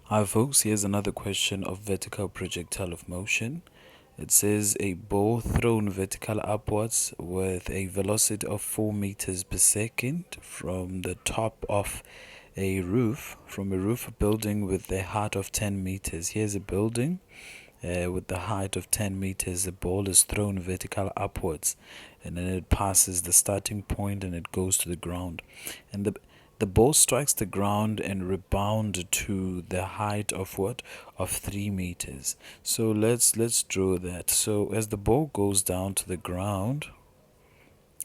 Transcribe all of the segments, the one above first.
Hi folks, here's another question of vertical projectile of motion. It says a ball thrown vertical upwards with a velocity of 4 meters per second from the top of from a roof building with a height of 10 meters. Here's a building with the height of 10 meters. The ball is thrown vertical upwards and then it passes the starting point and it goes to the ground. And the ball strikes the ground and rebound to the height of what? Of 3 meters. So let's draw that. So as the ball goes down to the ground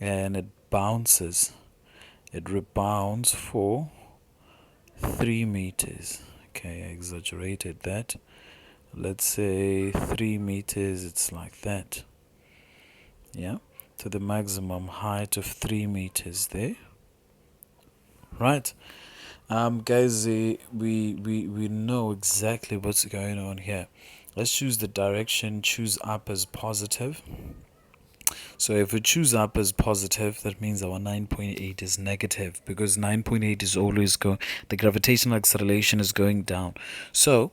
and it bounces, it rebounds for 3 meters. Okay, I exaggerated that. Let's say 3 meters, it's like that. Yeah, to the maximum height of 3 meters there. Right. Guys, we know exactly what's going on here. Let's choose the direction, choose up as positive. So if we choose up as positive, that means our 9.8 is negative, because 9.8 is always going, the gravitational acceleration is going down. So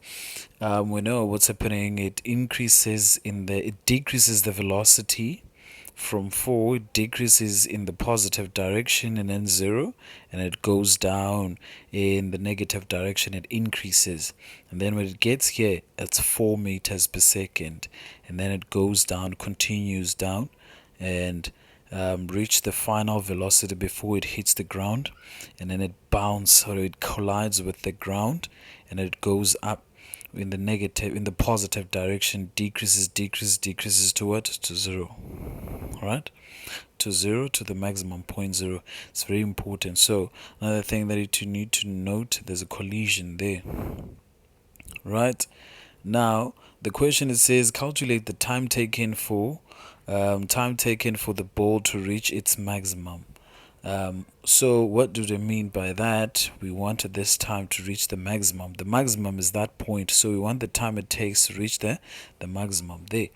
we know what's happening. It decreases the velocity from 4, it decreases in the positive direction and then 0, and it goes down in the negative direction, it increases, and then when it gets here it's 4 meters per second, and then it goes down, continues down, and reach the final velocity before it hits the ground, and then it bounces, or it collides with the ground, and it goes up in the positive direction, decreases to what? To 0. Right, to 0, to the maximum point 0. It's very important. So another thing that you need to note, there's a collision there. Right, now the question, it says calculate the time taken for the ball to reach its maximum. So what do they mean by that? We wanted this time to reach the maximum. The maximum is that point, so we want the time it takes to reach the maximum there.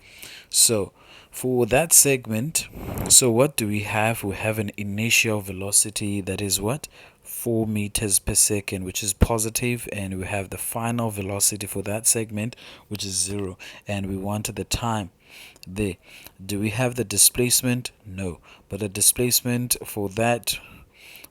So for that segment, so what do we have? We have an initial velocity that is what? 4 meters per second, which is positive, and we have the final velocity for that segment, which is 0, and we wanted the time there. Do we have the displacement? No, but the displacement for that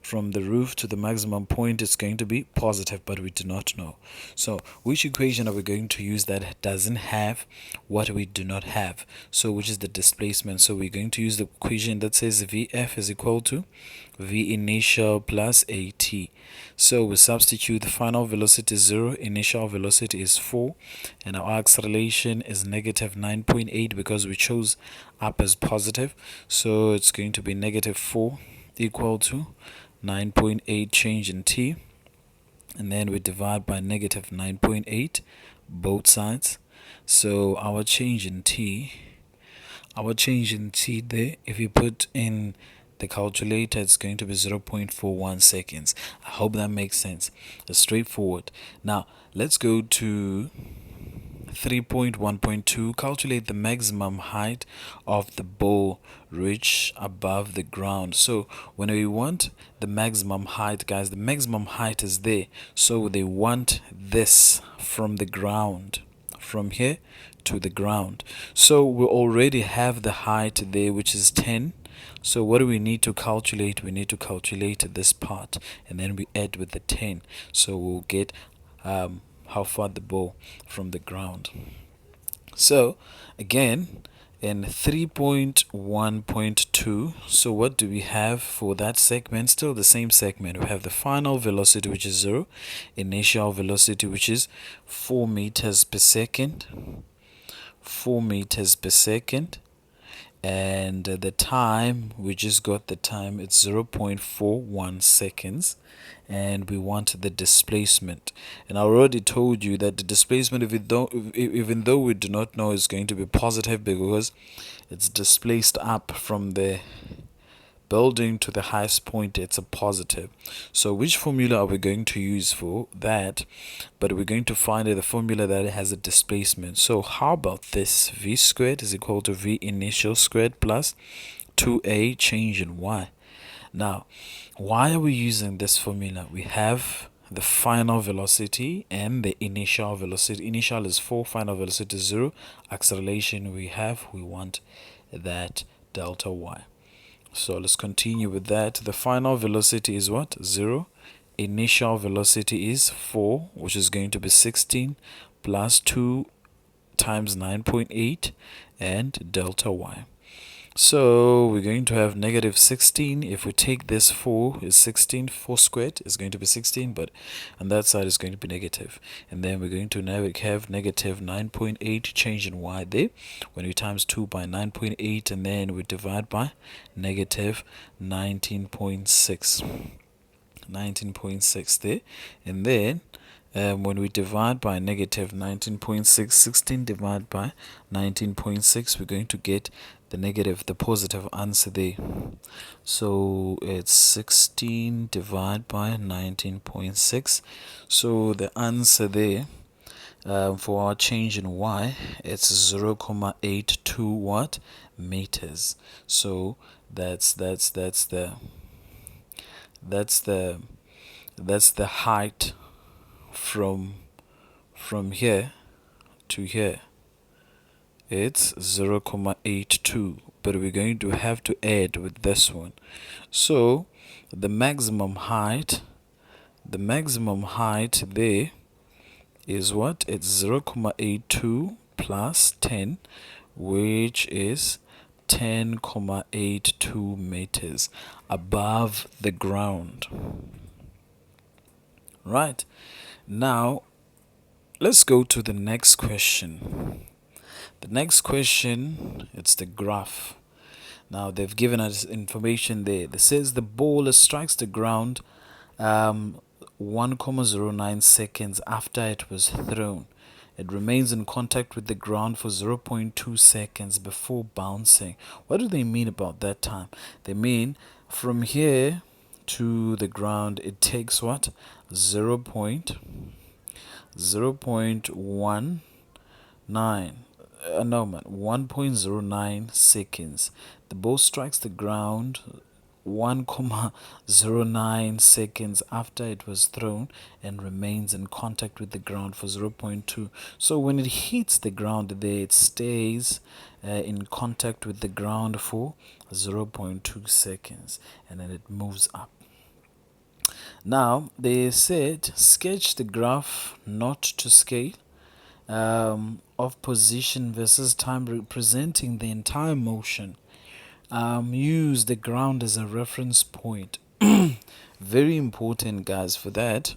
from the roof to the maximum point is going to be positive, but we do not know. So which equation are we going to use that doesn't have what we do not have? So which is the displacement? So we're going to use the equation that says Vf is equal to V initial plus At. So we substitute the final velocity is 0, initial velocity is 4, and our acceleration is negative 9.8 because we chose up as positive. So it's going to be negative 4 equal to 9.8 change in t, and then we divide by negative 9.8 both sides. So our change in t there, if you put in the calculator, it's going to be 0.41 seconds. I hope that makes sense. It's straightforward. Now let's go to 3.1.2. Calculate the maximum height of the ball reach above the ground. So when we want the maximum height, guys, the maximum height is there, so they want this from the ground, from here to the ground. So we already have the height there, which is 10. So what do we need to calculate? We need to calculate this part, and then we add with the 10, so we'll get how far the ball from the ground. So again, in 3.1.2, so what do we have for that segment? Still the same segment. We have the final velocity, which is 0, initial velocity, which is 4 meters per second, 4 meters per second, and the time, we just got the time, it's 0.41 seconds, and we want the displacement. And I already told you that the displacement, even though we do not know, is going to be positive because it's displaced up from the building to the highest point, it's a positive. So which formula are we going to use for that? But we're going to find the formula that has a displacement. So how about this? V squared is equal to V initial squared plus 2a change in y. Now, why are we using this formula? We have the final velocity and the initial velocity. Initial is 4, final velocity is 0. Acceleration we want that delta y. So let's continue with that. The final velocity is what? 0. Initial velocity is 4, which is going to be 16 plus 2 times 9.8 and delta y. So we're going to have negative 16. If we take this 4 is 16, 4 squared is going to be 16, but on that side is going to be negative. And then we're going to now have negative 9.8 change in y there. When we times 2 by 9.8 and then we divide by negative 19.6. 19.6 there. And then when we divide by negative 19.6, 16 divided by 19.6, we're going to get the positive answer there. So it's 16 divided by 19.6. So the answer there for our change in y, it's 0.82 what meters. So that's the height from here to here. It's 0.82, but we're going to have to add with this one. So the maximum height there is what? It's 0.82 plus 10, which is 10.82 meters above the ground. Right. Now let's go to the next question. The next question, it's the graph. Now they've given us information there that says the ball strikes the ground 1.09 seconds after it was thrown. It remains in contact with the ground for 0.2 seconds before bouncing. What do they mean about that time? They mean from here to the ground it takes what? 0.19 1.09 seconds. The ball strikes the ground 1.09 seconds after it was thrown and remains in contact with the ground for 0.2. So when it hits the ground there, it stays in contact with the ground for 0.2 seconds and then it moves up. Now they said sketch the graph not to scale of position versus time representing the entire motion. Use the ground as a reference point. Very important, guys, for that.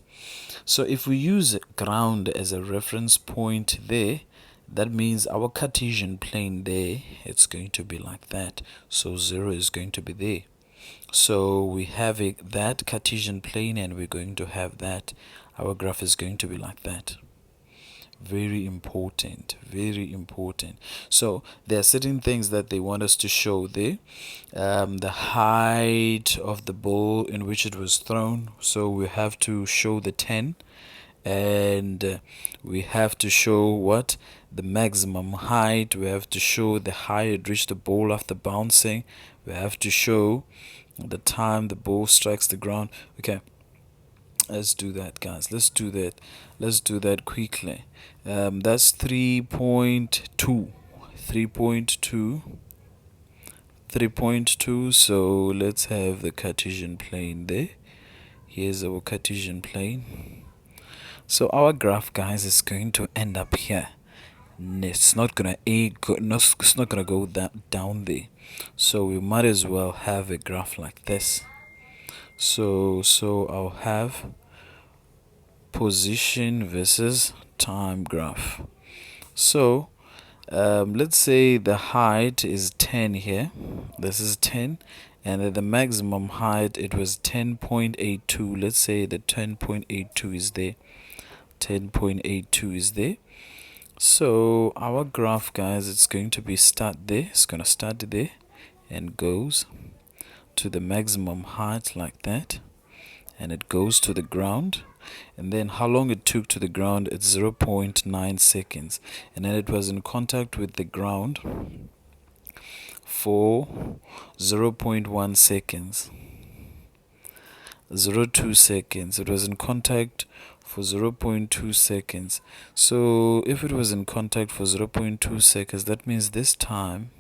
So if we use ground as a reference point there, that means our Cartesian plane there, it's going to be like that. So 0 is going to be there. So we have that Cartesian plane and we're going to have that. Our graph is going to be like that. Very important, very important. So there are certain things that they want us to show there. The height of the ball in which it was thrown, so we have to show the 10, and we have to show what the maximum height. We have to show the height it reached the ball after bouncing. We have to show the time the ball strikes the ground. Okay, let's do that, guys. Let's do that quickly. That's 3.2. 3.2. So let's have the Cartesian plane there. Here's our Cartesian plane. So our graph, guys, is going to end up here. It's not gonna go down there. So we might as well have a graph like this. So I'll have position versus time graph. So let's say the height is 10 here. This is 10, and the maximum height it was 10.82. Let's say the 10.82 is there. 10.82 is there. So our graph, guys, it's going to be start there. It's gonna start there and goes to the maximum height like that, and it goes to the ground. And then how long it took to the ground, it's 0.9 seconds, and then it was in contact with the ground for 0.1 seconds. 0.2 seconds. It was in contact for 0.2 seconds. So if it was in contact for 0.2 seconds, that means this time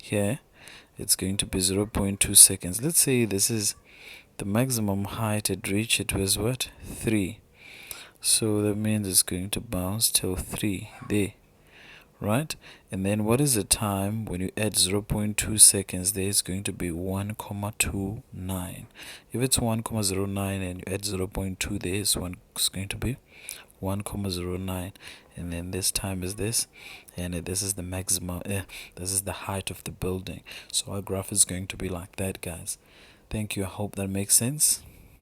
here it's going to be 0.2 seconds. Let's say this is the maximum height it reached. It was what? 3. So that means it's going to bounce till 3 there, right? And then what is the time when you add 0.2 seconds there? It's going to be 1,29. If it's 1,09 and you add 0.2 there, it's going to be 1,09. And then this time is this, and this is the maximum, this is the height of the building. So our graph is going to be like that, guys. Thank you. I hope that makes sense.